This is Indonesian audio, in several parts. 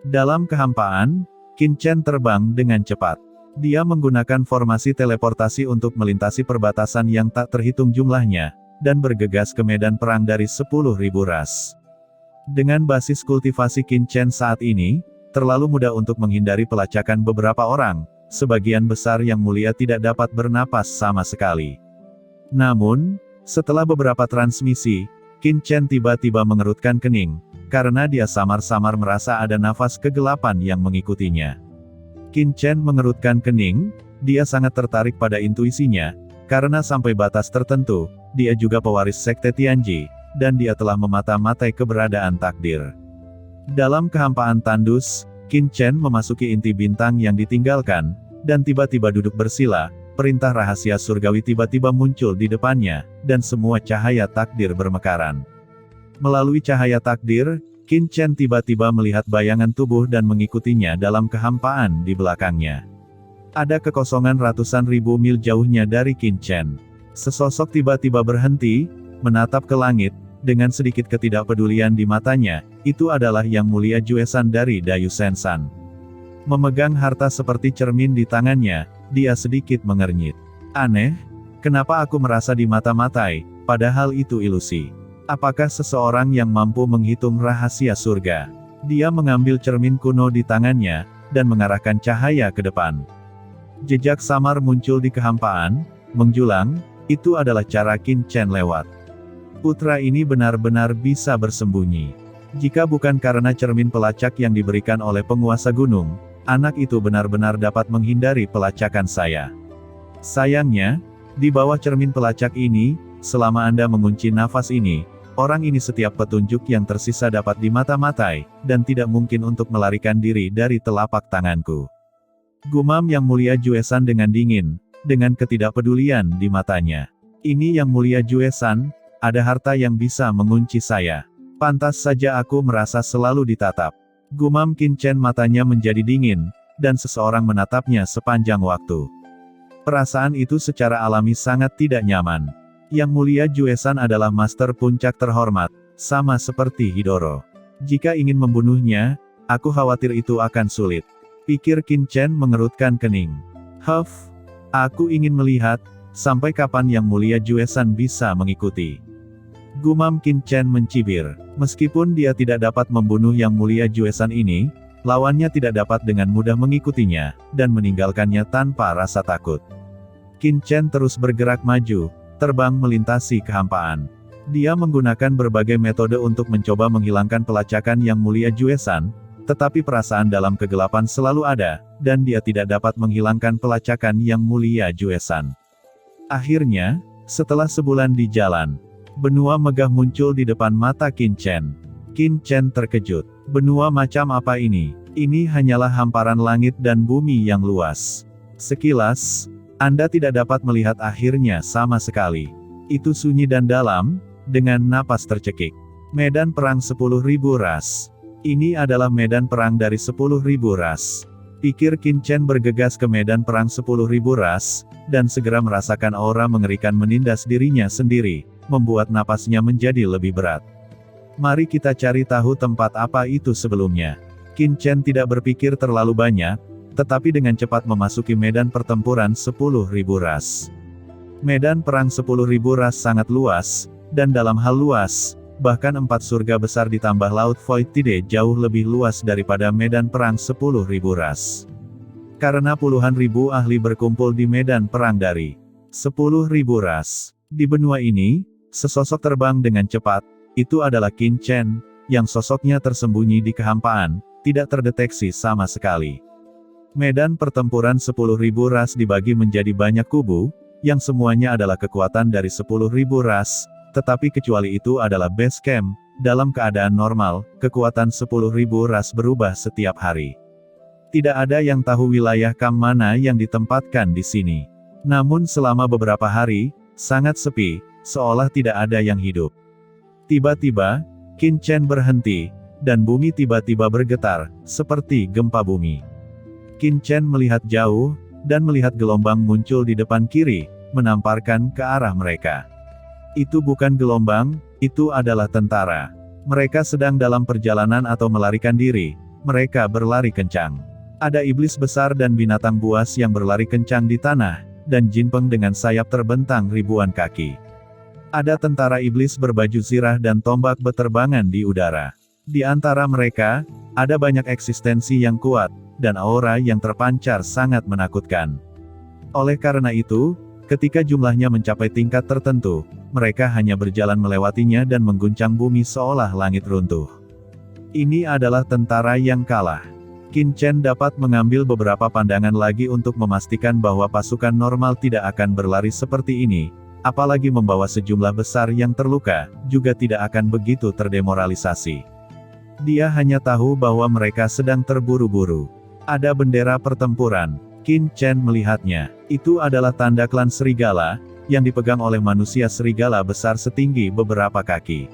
Dalam kehampaan, Qin Chen terbang dengan cepat. Dia menggunakan formasi teleportasi untuk melintasi perbatasan yang tak terhitung jumlahnya, dan bergegas ke medan perang dari 10.000 ras. Dengan basis kultivasi Qin Chen saat ini, terlalu mudah untuk menghindari pelacakan beberapa orang, sebagian besar yang mulia tidak dapat bernapas sama sekali. Namun, setelah beberapa transmisi, Qin Chen tiba-tiba mengerutkan kening, karena dia samar-samar merasa ada nafas kegelapan yang mengikutinya. Qin Chen mengerutkan kening, dia sangat tertarik pada intuisinya, karena sampai batas tertentu, dia juga pewaris Sekte Tianji, dan dia telah memata-matai keberadaan takdir. Dalam kehampaan tandus, Qin Chen memasuki inti bintang yang ditinggalkan, dan tiba-tiba duduk bersila, perintah rahasia surgawi tiba-tiba muncul di depannya, dan semua cahaya takdir bermekaran. Melalui cahaya takdir, Qin Chen tiba-tiba melihat bayangan tubuh dan mengikutinya dalam kehampaan di belakangnya. Ada kekosongan ratusan ribu mil jauhnya dari Qin Chen. Sesosok tiba-tiba berhenti, menatap ke langit, dengan sedikit ketidakpedulian di matanya, itu adalah Yang Mulia Juesan dari Dayu Sensan. Memegang harta seperti cermin di tangannya, dia sedikit mengernyit. Aneh, kenapa aku merasa dimata-matai, padahal itu ilusi. Apakah seseorang yang mampu menghitung rahasia surga? Dia mengambil cermin kuno di tangannya, dan mengarahkan cahaya ke depan. Jejak samar muncul di kehampaan, menjulang, itu adalah cara Qin Chen lewat. Putra ini benar-benar bisa bersembunyi. Jika bukan karena cermin pelacak yang diberikan oleh penguasa gunung, anak itu benar-benar dapat menghindari pelacakan saya. Sayangnya, di bawah cermin pelacak ini, selama Anda mengunci nafas ini, orang ini setiap petunjuk yang tersisa dapat dimata-matai, dan tidak mungkin untuk melarikan diri dari telapak tanganku. Gumam Yang Mulia Juesan dengan dingin, dengan ketidakpedulian di matanya. Ini Yang Mulia Juesan, ada harta yang bisa mengunci saya. Pantas saja aku merasa selalu ditatap. Gumam Qin Chen, matanya menjadi dingin, dan seseorang menatapnya sepanjang waktu. Perasaan itu secara alami sangat tidak nyaman. Yang Mulia Juesan adalah master puncak terhormat, sama seperti Hidoro. Jika ingin membunuhnya, aku khawatir itu akan sulit. Pikir Qin Chen mengerutkan kening. Huff, aku ingin melihat, sampai kapan Yang Mulia Juesan bisa mengikuti. Gumam Qin Chen mencibir. Meskipun dia tidak dapat membunuh Yang Mulia Juesan ini, lawannya tidak dapat dengan mudah mengikutinya, dan meninggalkannya tanpa rasa takut. Qin Chen terus bergerak maju, terbang melintasi kehampaan. Dia menggunakan berbagai metode untuk mencoba menghilangkan pelacakan Yang Mulia Juesan, tetapi perasaan dalam kegelapan selalu ada, dan dia tidak dapat menghilangkan pelacakan Yang Mulia Juesan. Akhirnya, setelah sebulan di jalan, benua megah muncul di depan mata Qin Chen. Qin Chen terkejut. Benua macam apa ini? Ini hanyalah hamparan langit dan bumi yang luas. Sekilas, Anda tidak dapat melihat akhirnya sama sekali. Itu sunyi dan dalam, dengan napas tercekik. Medan perang 10.000 ras. Ini adalah medan perang dari 10.000 ras. Pikir Qin Chen bergegas ke medan perang 10.000 ras, dan segera merasakan aura mengerikan menindas dirinya sendiri, membuat napasnya menjadi lebih berat. Mari kita cari tahu tempat apa itu sebelumnya. Qin Chen tidak berpikir terlalu banyak, tetapi dengan cepat memasuki medan pertempuran 10.000 ras. Medan perang 10.000 ras sangat luas, dan dalam hal luas, bahkan 4 surga besar ditambah Laut Void Tide jauh lebih luas daripada medan perang 10.000 ras. Karena puluhan ribu ahli berkumpul di medan perang dari 10.000 ras. Di benua ini, sesosok terbang dengan cepat, itu adalah Qin Chen, yang sosoknya tersembunyi di kehampaan, tidak terdeteksi sama sekali. Medan pertempuran 10.000 ras dibagi menjadi banyak kubu, yang semuanya adalah kekuatan dari 10.000 ras, tetapi kecuali itu adalah base camp. Dalam keadaan normal, kekuatan 10.000 ras berubah setiap hari. Tidak ada yang tahu wilayah camp mana yang ditempatkan di sini. Namun selama beberapa hari, sangat sepi, seolah tidak ada yang hidup. Tiba-tiba, Qin Chen berhenti, dan bumi tiba-tiba bergetar, seperti gempa bumi. Qin Chen melihat jauh, dan melihat gelombang muncul di depan kiri, menamparkan ke arah mereka. Itu bukan gelombang, itu adalah tentara. Mereka sedang dalam perjalanan atau melarikan diri, mereka berlari kencang. Ada iblis besar dan binatang buas yang berlari kencang di tanah, dan Jinpeng dengan sayap terbentang ribuan kaki. Ada tentara iblis berbaju zirah dan tombak beterbangan di udara. Di antara mereka, ada banyak eksistensi yang kuat, dan aura yang terpancar sangat menakutkan. Oleh karena itu, ketika jumlahnya mencapai tingkat tertentu, mereka hanya berjalan melewatinya dan mengguncang bumi seolah langit runtuh. Ini adalah tentara yang kalah. Qin Chen dapat mengambil beberapa pandangan lagi untuk memastikan bahwa pasukan normal tidak akan berlari seperti ini, apalagi membawa sejumlah besar yang terluka, juga tidak akan begitu terdemoralisasi. Dia hanya tahu bahwa mereka sedang terburu-buru. Ada bendera pertempuran. Qin Chen melihatnya. Itu adalah tanda klan serigala, yang dipegang oleh manusia serigala besar setinggi beberapa kaki.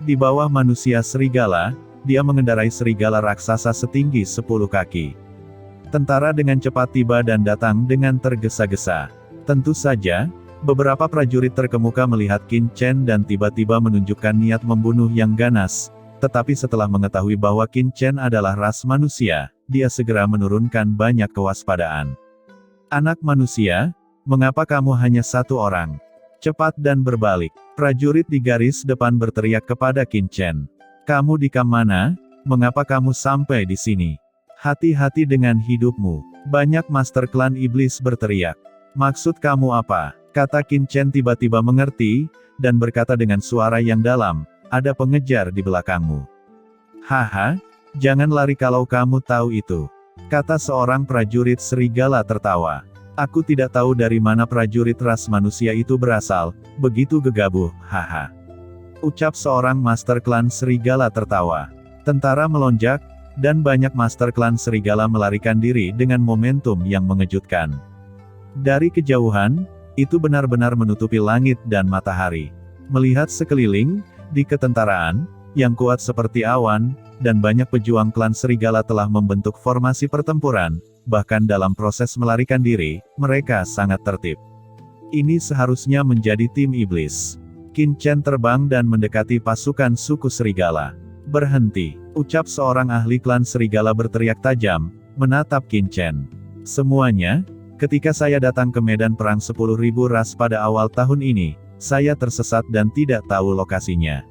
Di bawah manusia serigala, dia mengendarai serigala raksasa setinggi 10 kaki. Tentara dengan cepat tiba dan datang dengan tergesa-gesa. Tentu saja, beberapa prajurit terkemuka melihat Qin Chen dan tiba-tiba menunjukkan niat membunuh yang ganas. Tetapi setelah mengetahui bahwa Qin Chen adalah ras manusia, dia segera menurunkan banyak kewaspadaan. Anak manusia, mengapa kamu hanya satu orang? Cepat dan berbalik. Prajurit di garis depan berteriak kepada Qin Chen. Kamu di kamp mana? Mengapa kamu sampai di sini? Hati-hati dengan hidupmu. Banyak master klan iblis berteriak. Maksud kamu apa? Kata Qin Chen tiba-tiba mengerti, dan berkata dengan suara yang dalam, ada pengejar di belakangmu. Haha, jangan lari kalau kamu tahu itu. Kata seorang prajurit serigala tertawa. Aku tidak tahu dari mana prajurit ras manusia itu berasal, begitu gegabah, haha. Ucap seorang master klan serigala tertawa. Tentara melonjak, dan banyak master klan serigala melarikan diri dengan momentum yang mengejutkan. Dari kejauhan, itu benar-benar menutupi langit dan matahari. Melihat sekeliling, di ketentaraan, yang kuat seperti awan, dan banyak pejuang klan serigala telah membentuk formasi pertempuran, bahkan dalam proses melarikan diri, mereka sangat tertib. Ini seharusnya menjadi tim iblis. Qin Chen terbang dan mendekati pasukan suku serigala. Berhenti, ucap seorang ahli klan serigala berteriak tajam, menatap Qin Chen. Semuanya, ketika saya datang ke medan perang 10.000 ras pada awal tahun ini, saya tersesat dan tidak tahu lokasinya.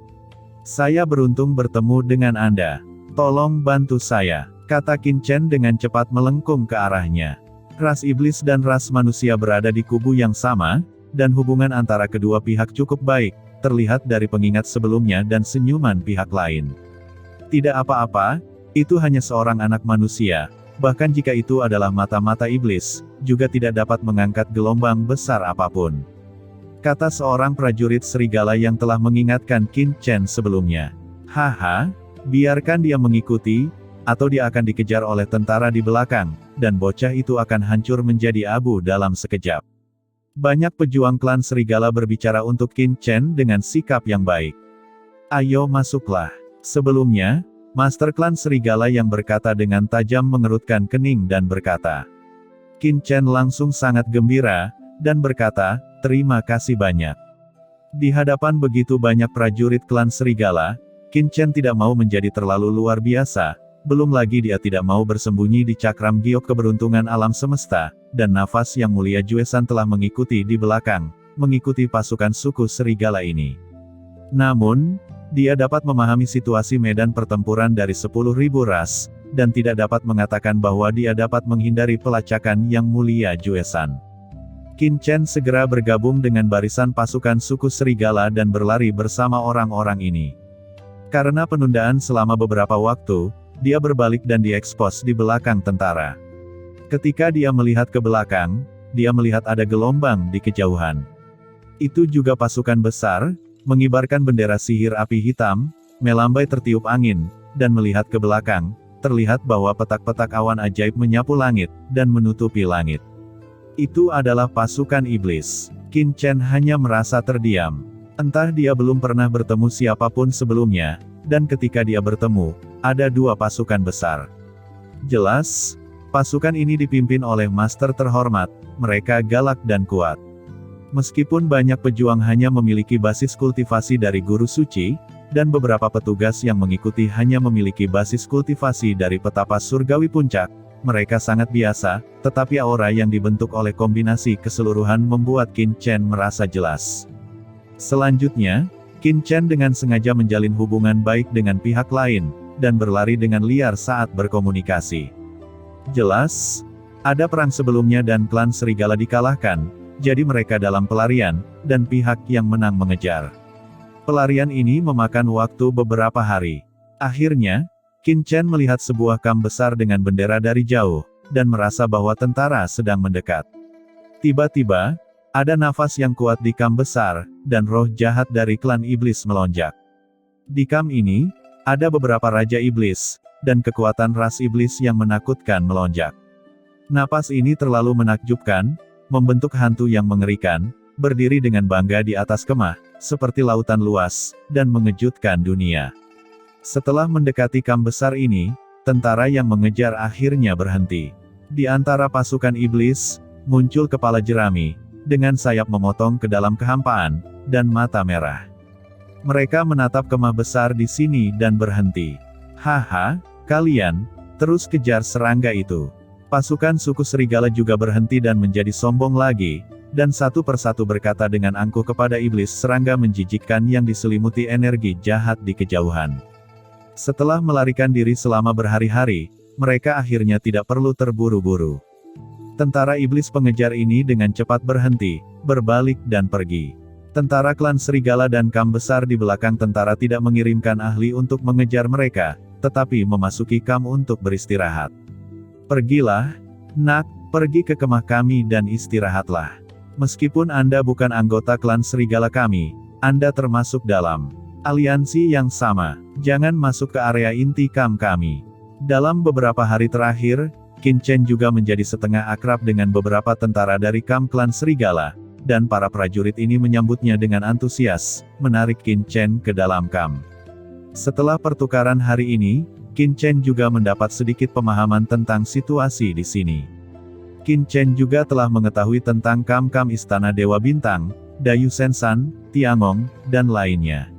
Saya beruntung bertemu dengan Anda. Tolong bantu saya, kata Qin Chen dengan cepat melengkung ke arahnya. Ras iblis dan ras manusia berada di kubu yang sama, dan hubungan antara kedua pihak cukup baik, terlihat dari pengingat sebelumnya dan senyuman pihak lain. Tidak apa-apa, itu hanya seorang anak manusia, bahkan jika itu adalah mata-mata iblis, juga tidak dapat mengangkat gelombang besar apapun. Kata seorang prajurit serigala yang telah mengingatkan Qin Chen sebelumnya. Haha, biarkan dia mengikuti, atau dia akan dikejar oleh tentara di belakang, dan bocah itu akan hancur menjadi abu dalam sekejap. Banyak pejuang klan serigala berbicara untuk Qin Chen dengan sikap yang baik. Ayo masuklah. Sebelumnya, master klan serigala yang berkata dengan tajam mengerutkan kening dan berkata. Qin Chen langsung sangat gembira, dan berkata, terima kasih banyak. Di hadapan begitu banyak prajurit klan serigala, Qin Chen tidak mau menjadi terlalu luar biasa, belum lagi dia tidak mau bersembunyi di cakram giok keberuntungan alam semesta, dan nafas yang mulia Juesan telah mengikuti di belakang, mengikuti pasukan suku serigala ini. Namun, dia dapat memahami situasi medan pertempuran dari 10.000 ras, dan tidak dapat mengatakan bahwa dia dapat menghindari pelacakan yang mulia Juesan. Qin Chen segera bergabung dengan barisan pasukan suku serigala dan berlari bersama orang-orang ini. Karena penundaan selama beberapa waktu, dia berbalik dan diekspos di belakang tentara. Ketika dia melihat ke belakang, dia melihat ada gelombang di kejauhan. Itu juga pasukan besar, mengibarkan bendera sihir api hitam, melambai tertiup angin, dan melihat ke belakang, terlihat bahwa petak-petak awan ajaib menyapu langit, dan menutupi langit. Itu adalah pasukan iblis. Qin Chen hanya merasa terdiam. Entah dia belum pernah bertemu siapapun sebelumnya, dan ketika dia bertemu, ada dua pasukan besar. Jelas, pasukan ini dipimpin oleh master terhormat, mereka galak dan kuat. Meskipun banyak pejuang hanya memiliki basis kultivasi dari guru suci, dan beberapa petugas yang mengikuti hanya memiliki basis kultivasi dari petapa surgawi puncak. Mereka sangat biasa, tetapi aura yang dibentuk oleh kombinasi keseluruhan membuat Qin Chen merasa jelas. Selanjutnya, Qin Chen dengan sengaja menjalin hubungan baik dengan pihak lain, dan berlari dengan liar saat berkomunikasi. Jelas, ada perang sebelumnya dan klan serigala dikalahkan, jadi mereka dalam pelarian, dan pihak yang menang mengejar. Pelarian ini memakan waktu beberapa hari. Akhirnya, Qin Chen melihat sebuah kam besar dengan bendera dari jauh, dan merasa bahwa tentara sedang mendekat. Tiba-tiba, ada nafas yang kuat di kam besar, dan roh jahat dari klan iblis melonjak. Di kam ini, ada beberapa raja iblis, dan kekuatan ras iblis yang menakutkan melonjak. Napas ini terlalu menakjubkan, membentuk hantu yang mengerikan, berdiri dengan bangga di atas kemah, seperti lautan luas, dan mengejutkan dunia. Setelah mendekati kam besar ini, tentara yang mengejar akhirnya berhenti. Di antara pasukan iblis, muncul kepala jerami, dengan sayap memotong ke dalam kehampaan, dan mata merah. Mereka menatap kemah besar di sini dan berhenti. Haha, kalian, terus kejar serangga itu. Pasukan suku serigala juga berhenti dan menjadi sombong lagi, dan satu persatu berkata dengan angkuh kepada iblis serangga menjijikkan yang diselimuti energi jahat di kejauhan. Setelah melarikan diri selama berhari-hari, mereka akhirnya tidak perlu terburu-buru. Tentara iblis pengejar ini dengan cepat berhenti, berbalik dan pergi. Tentara klan serigala dan kam besar di belakang tentara tidak mengirimkan ahli untuk mengejar mereka, tetapi memasuki kam untuk beristirahat. Pergilah, nak, pergi ke kemah kami dan istirahatlah. Meskipun Anda bukan anggota klan serigala kami, Anda termasuk dalam aliansi yang sama. Jangan masuk ke area inti kam kami. Dalam beberapa hari terakhir, Qin Chen juga menjadi setengah akrab dengan beberapa tentara dari kam klan serigala, dan para prajurit ini menyambutnya dengan antusias, menarik Qin Chen ke dalam kam. Setelah pertukaran hari ini, Qin Chen juga mendapat sedikit pemahaman tentang situasi di sini. Qin Chen juga telah mengetahui tentang kam-kam Istana Dewa Bintang, Dayu Sensan, Tiangong, dan lainnya.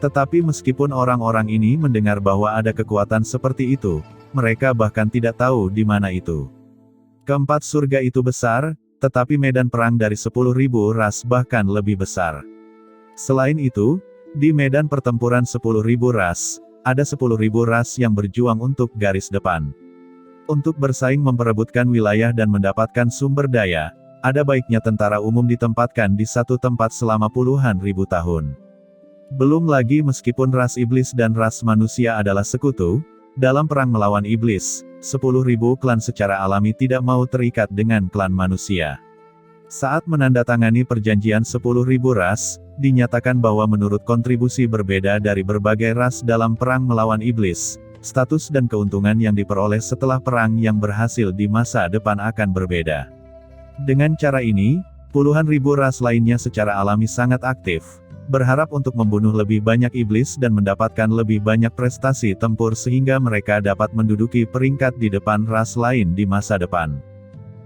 Tetapi meskipun orang-orang ini mendengar bahwa ada kekuatan seperti itu, mereka bahkan tidak tahu di mana itu. Keempat surga itu besar, tetapi medan perang dari 10.000 ras bahkan lebih besar. Selain itu, di medan pertempuran 10.000 ras, ada 10.000 ras yang berjuang untuk garis depan. Untuk bersaing memperebutkan wilayah dan mendapatkan sumber daya, ada baiknya tentara umum ditempatkan di satu tempat selama puluhan ribu tahun. Belum lagi meskipun ras iblis dan ras manusia adalah sekutu, dalam perang melawan iblis, 10.000 klan secara alami tidak mau terikat dengan klan manusia. Saat menandatangani perjanjian 10.000 ras, dinyatakan bahwa menurut kontribusi berbeda dari berbagai ras dalam perang melawan iblis, status dan keuntungan yang diperoleh setelah perang yang berhasil di masa depan akan berbeda. Dengan cara ini, puluhan ribu ras lainnya secara alami sangat aktif, berharap untuk membunuh lebih banyak iblis dan mendapatkan lebih banyak prestasi tempur sehingga mereka dapat menduduki peringkat di depan ras lain di masa depan.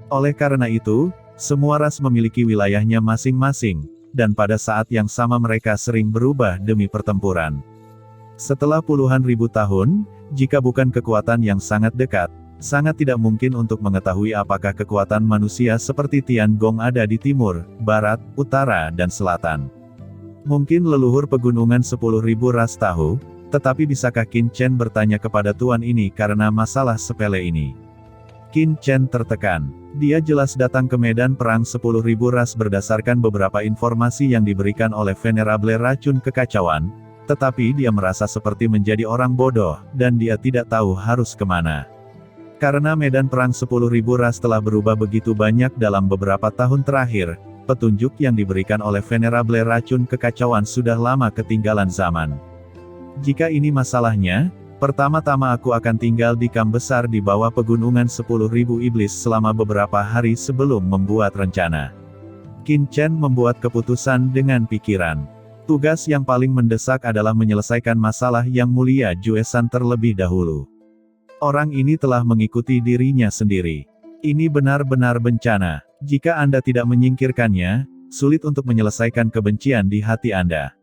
Oleh karena itu, semua ras memiliki wilayahnya masing-masing, dan pada saat yang sama mereka sering berubah demi pertempuran. Setelah puluhan ribu tahun, jika bukan kekuatan yang sangat dekat, sangat tidak mungkin untuk mengetahui apakah kekuatan manusia seperti Tiangong ada di timur, barat, utara dan selatan. Mungkin leluhur pegunungan 10.000 ras tahu, tetapi bisakah Qin Chen bertanya kepada tuan ini karena masalah sepele ini? Qin Chen tertekan. Dia jelas datang ke medan perang 10.000 ras berdasarkan beberapa informasi yang diberikan oleh Venerable Racun Kekacauan, tetapi dia merasa seperti menjadi orang bodoh, dan dia tidak tahu harus kemana. Karena medan perang 10.000 ras telah berubah begitu banyak dalam beberapa tahun terakhir, petunjuk yang diberikan oleh Venerable Racun Kekacauan sudah lama ketinggalan zaman. Jika ini masalahnya, pertama-tama aku akan tinggal di kam besar di bawah pegunungan 10.000 iblis selama beberapa hari sebelum membuat rencana. Qin Chen membuat keputusan dengan pikiran. Tugas yang paling mendesak adalah menyelesaikan masalah yang mulia Juesan terlebih dahulu. Orang ini telah mengikuti dirinya sendiri. Ini benar-benar bencana. Jika Anda tidak menyingkirkannya, sulit untuk menyelesaikan kebencian di hati Anda.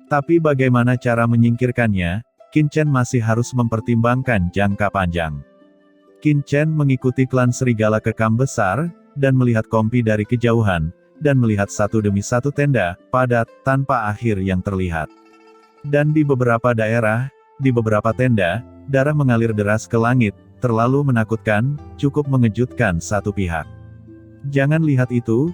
Tapi bagaimana cara menyingkirkannya, Qin Chen masih harus mempertimbangkan jangka panjang. Qin Chen mengikuti klan serigala ke kamp besar, dan melihat Kompi dari kejauhan, dan melihat satu demi satu tenda, padat, tanpa akhir yang terlihat. Dan di beberapa daerah, di beberapa tenda, darah mengalir deras ke langit, terlalu menakutkan, cukup mengejutkan satu pihak. Jangan lihat itu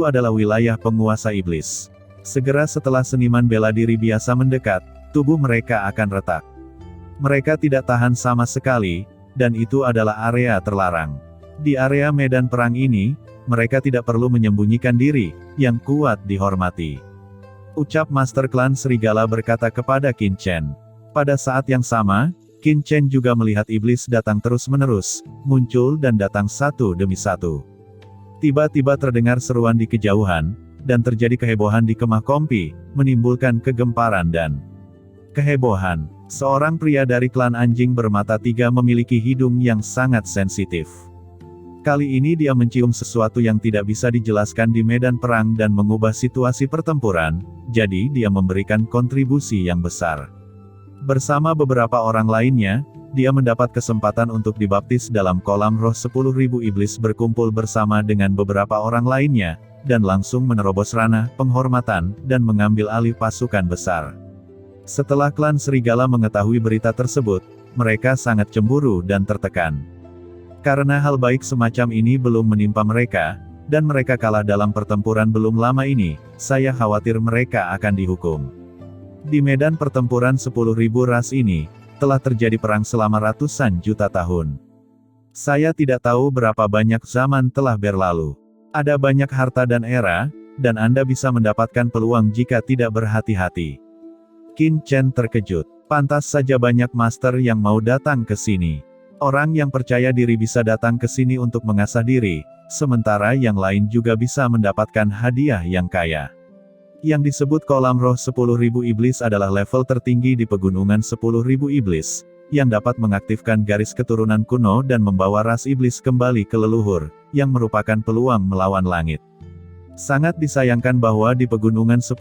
adalah wilayah penguasa iblis. Segera setelah seniman bela diri biasa mendekat, tubuh mereka akan retak. Mereka tidak tahan sama sekali, dan itu adalah area terlarang. Di area medan perang ini, mereka tidak perlu menyembunyikan diri, yang kuat dihormati. Ucap Master Klan Serigala berkata kepada Qin Chen. Pada saat yang sama, Qin Chen juga melihat iblis datang terus-menerus, muncul dan datang satu demi satu. Tiba-tiba terdengar seruan di kejauhan, dan terjadi kehebohan di kemah Kompi, menimbulkan kegemparan dan kehebohan. Seorang pria dari klan anjing bermata tiga memiliki hidung yang sangat sensitif. Kali ini dia mencium sesuatu yang tidak bisa dijelaskan di medan perang dan mengubah situasi pertempuran, jadi dia memberikan kontribusi yang besar. Bersama beberapa orang lainnya, dia mendapat kesempatan untuk dibaptis dalam kolam roh 10.000 iblis berkumpul bersama dengan beberapa orang lainnya, dan langsung menerobos ranah penghormatan, dan mengambil alih pasukan besar. Setelah klan serigala mengetahui berita tersebut, mereka sangat cemburu dan tertekan. Karena hal baik semacam ini belum menimpa mereka, dan mereka kalah dalam pertempuran belum lama ini, saya khawatir mereka akan dihukum. Di medan pertempuran 10.000 ras ini, telah terjadi perang selama ratusan juta tahun. Saya tidak tahu berapa banyak zaman telah berlalu. Ada banyak harta dan era, dan Anda bisa mendapatkan peluang jika tidak berhati-hati. Qin Chen terkejut. Pantas saja banyak master yang mau datang ke sini. Orang yang percaya diri bisa datang ke sini untuk mengasah diri, sementara yang lain juga bisa mendapatkan hadiah yang kaya. Yang disebut kolam roh 10.000 iblis adalah level tertinggi di pegunungan 10.000 iblis, yang dapat mengaktifkan garis keturunan kuno dan membawa ras iblis kembali ke leluhur, yang merupakan peluang melawan langit. Sangat disayangkan bahwa di pegunungan 10.000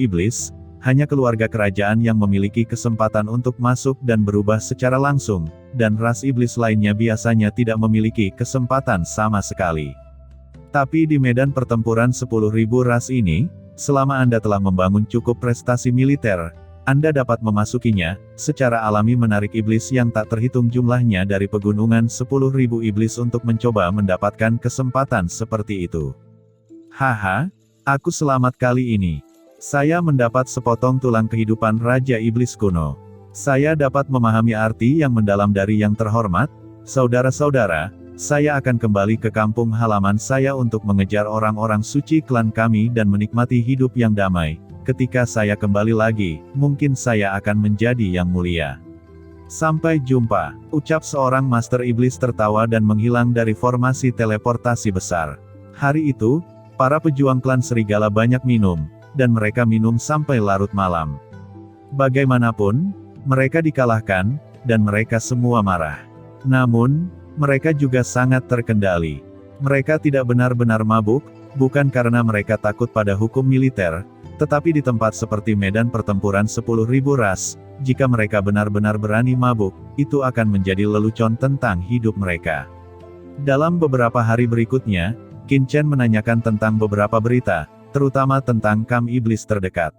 iblis, hanya keluarga kerajaan yang memiliki kesempatan untuk masuk dan berubah secara langsung, dan ras iblis lainnya biasanya tidak memiliki kesempatan sama sekali. Tapi di medan pertempuran 10.000 ras ini, selama Anda telah membangun cukup prestasi militer, Anda dapat memasukinya, secara alami menarik iblis yang tak terhitung jumlahnya dari pegunungan 10.000 iblis untuk mencoba mendapatkan kesempatan seperti itu. Haha, aku selamat kali ini. Saya mendapat sepotong tulang kehidupan Raja Iblis kuno. Saya dapat memahami arti yang mendalam dari yang terhormat, saudara-saudara, saya akan kembali ke kampung halaman saya untuk mengejar orang-orang suci klan kami dan menikmati hidup yang damai. Ketika saya kembali lagi, mungkin saya akan menjadi yang mulia. Sampai jumpa, ucap seorang Master Iblis tertawa dan menghilang dari formasi teleportasi besar. Hari itu, para pejuang klan serigala banyak minum, dan mereka minum sampai larut malam. Bagaimanapun, mereka dikalahkan, dan mereka semua marah. Namun, mereka juga sangat terkendali. Mereka tidak benar-benar mabuk, bukan karena mereka takut pada hukum militer, tetapi di tempat seperti medan pertempuran 10.000 ras, jika mereka benar-benar berani mabuk, itu akan menjadi lelucon tentang hidup mereka. Dalam beberapa hari berikutnya, Qin Chen menanyakan tentang beberapa berita, terutama tentang kamp iblis terdekat.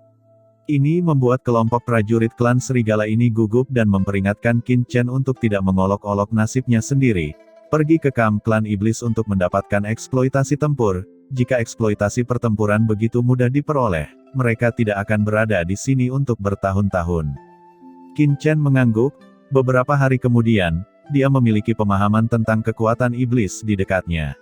Ini membuat kelompok prajurit klan serigala ini gugup dan memperingatkan Qin Chen untuk tidak mengolok-olok nasibnya sendiri, pergi ke kamp klan iblis untuk mendapatkan eksploitasi tempur. Jika eksploitasi pertempuran begitu mudah diperoleh, mereka tidak akan berada di sini untuk bertahun-tahun. Qin Chen mengangguk. Beberapa hari kemudian, dia memiliki pemahaman tentang kekuatan iblis di dekatnya.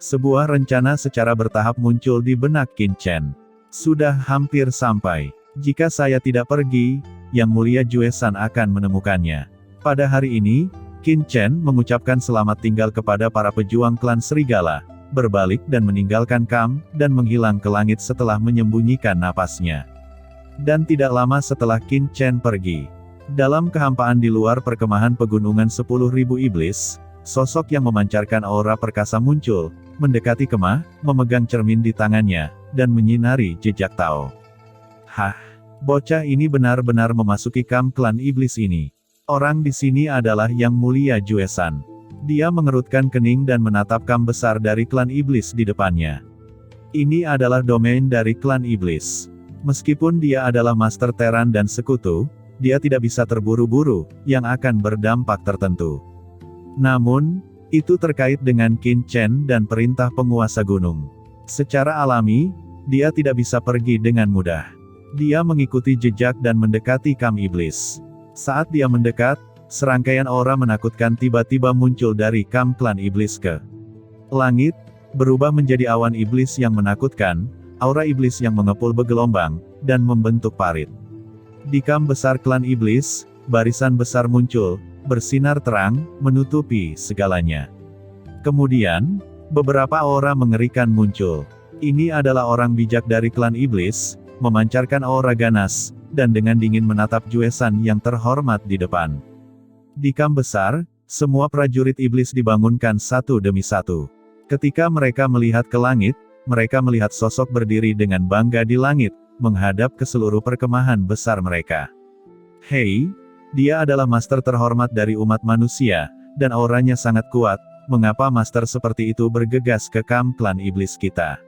Sebuah rencana secara bertahap muncul di benak Qin Chen. Sudah hampir sampai. Jika saya tidak pergi, Yang Mulia Jue San akan menemukannya. Pada hari ini, Qin Chen mengucapkan selamat tinggal kepada para pejuang klan serigala, berbalik dan meninggalkan kamp, dan menghilang ke langit setelah menyembunyikan napasnya. Dan tidak lama setelah Qin Chen pergi, dalam kehampaan di luar perkemahan pegunungan 10.000 iblis, sosok yang memancarkan aura perkasa muncul, mendekati kemah, memegang cermin di tangannya, dan menyinari jejak Tao. Hah! Bocah ini benar-benar memasuki kamp klan iblis ini. Orang di sini adalah Yang Mulia Juesan. Dia mengerutkan kening dan menatap kamp besar dari klan iblis di depannya. Ini adalah domain dari klan iblis. Meskipun dia adalah Master Teran dan sekutu, dia tidak bisa terburu-buru, yang akan berdampak tertentu. Namun, itu terkait dengan Qin Chen dan perintah penguasa gunung. Secara alami, dia tidak bisa pergi dengan mudah. Dia mengikuti jejak dan mendekati kamp iblis. Saat dia mendekat, serangkaian aura menakutkan tiba-tiba muncul dari kamp klan iblis ke langit, berubah menjadi awan iblis yang menakutkan, aura iblis yang mengepul bergelombang, dan membentuk parit. Di kamp besar klan iblis, barisan besar muncul, bersinar terang, menutupi segalanya. Kemudian, beberapa aura mengerikan muncul. Ini adalah orang bijak dari klan iblis, memancarkan aura ganas, dan dengan dingin menatap Juesan yang terhormat di depan. Di kamp besar, semua prajurit iblis dibangunkan satu demi satu. Ketika mereka melihat ke langit, mereka melihat sosok berdiri dengan bangga di langit, menghadap ke seluruh perkemahan besar mereka. Hei, dia adalah master terhormat dari umat manusia, dan auranya sangat kuat, mengapa master seperti itu bergegas ke kamp klan iblis kita?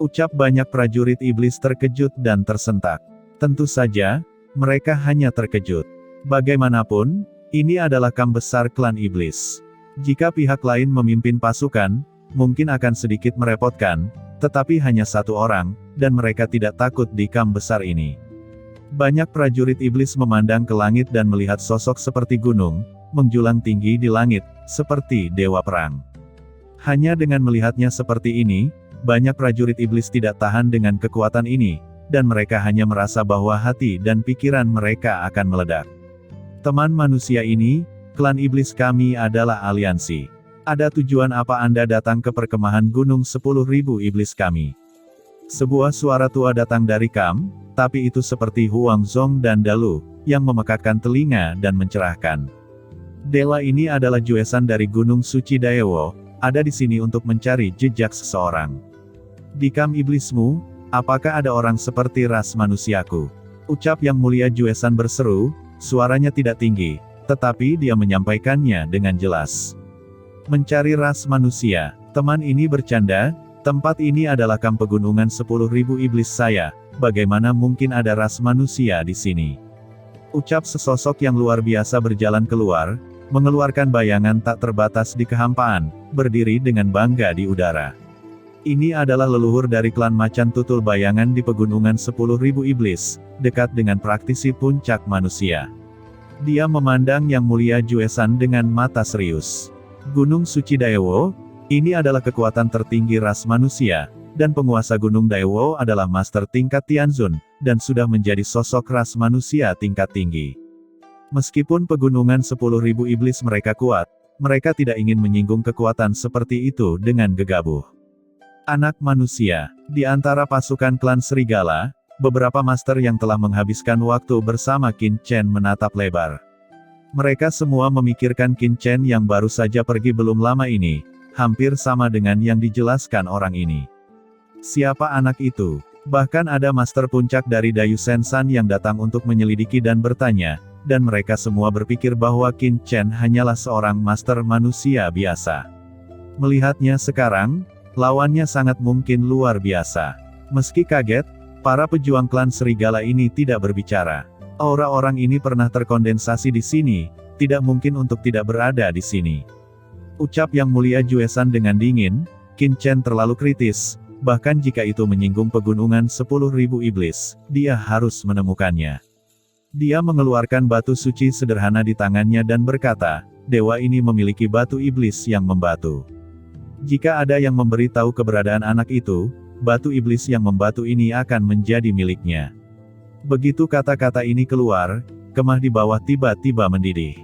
Ucap banyak prajurit iblis terkejut dan tersentak. Tentu saja, mereka hanya terkejut. Bagaimanapun, ini adalah kamp besar klan iblis. Jika pihak lain memimpin pasukan, mungkin akan sedikit merepotkan, tetapi hanya satu orang, dan mereka tidak takut di kamp besar ini. Banyak prajurit iblis memandang ke langit dan melihat sosok seperti gunung, menjulang tinggi di langit, seperti dewa perang. Hanya dengan melihatnya seperti ini, banyak prajurit iblis tidak tahan dengan kekuatan ini, dan mereka hanya merasa bahwa hati dan pikiran mereka akan meledak. Teman manusia ini, klan iblis kami adalah aliansi. Ada tujuan apa Anda datang ke perkemahan gunung 10.000 iblis kami? Sebuah suara tua datang dari kamp, tapi itu seperti Huang Zong dan Dalu, yang memekakkan telinga dan mencerahkan. Dewa ini adalah Juesan dari Gunung Suci Daewo, ada di sini untuk mencari jejak seseorang. Di kamp iblismu, apakah ada orang seperti ras manusiaku? Ucap Yang Mulia Juesan berseru, suaranya tidak tinggi, tetapi dia menyampaikannya dengan jelas. Mencari ras manusia, teman ini bercanda, tempat ini adalah kamp pegunungan 10.000 iblis saya, bagaimana mungkin ada ras manusia di sini? Ucap sesosok yang luar biasa berjalan keluar, mengeluarkan bayangan tak terbatas di kehampaan, berdiri dengan bangga di udara. Ini adalah leluhur dari klan Macan Tutul Bayangan di pegunungan 10.000 iblis, dekat dengan praktisi puncak manusia. Dia memandang Yang Mulia Juesan dengan mata serius. Gunung Suci Daewo, ini adalah kekuatan tertinggi ras manusia, dan penguasa Gunung Daewo adalah master tingkat Tianzun, dan sudah menjadi sosok ras manusia tingkat tinggi. Meskipun pegunungan 10.000 iblis mereka kuat, mereka tidak ingin menyinggung kekuatan seperti itu dengan gegabah. Anak manusia, di antara pasukan klan Serigala, beberapa master yang telah menghabiskan waktu bersama Qin Chen menatap lebar. Mereka semua memikirkan Qin Chen yang baru saja pergi belum lama ini, hampir sama dengan yang dijelaskan orang ini. Siapa anak itu? Bahkan ada master puncak dari Dayu Sensan yang datang untuk menyelidiki dan bertanya, dan mereka semua berpikir bahwa Qin Chen hanyalah seorang master manusia biasa. Melihatnya sekarang, lawannya sangat mungkin luar biasa. Meski kaget, para pejuang klan Serigala ini tidak berbicara. Aura orang ini pernah terkondensasi di sini, tidak mungkin untuk tidak berada di sini. Ucap Yang Mulia Juesan dengan dingin, Qin Chen terlalu kritis, bahkan jika itu menyinggung pegunungan 10.000 iblis, dia harus menemukannya. Dia mengeluarkan batu suci sederhana di tangannya dan berkata, dewa ini memiliki batu iblis yang membatu. Jika ada yang memberitahu keberadaan anak itu, batu iblis yang membatu ini akan menjadi miliknya. Begitu kata-kata ini keluar, kemah di bawah tiba-tiba mendidih.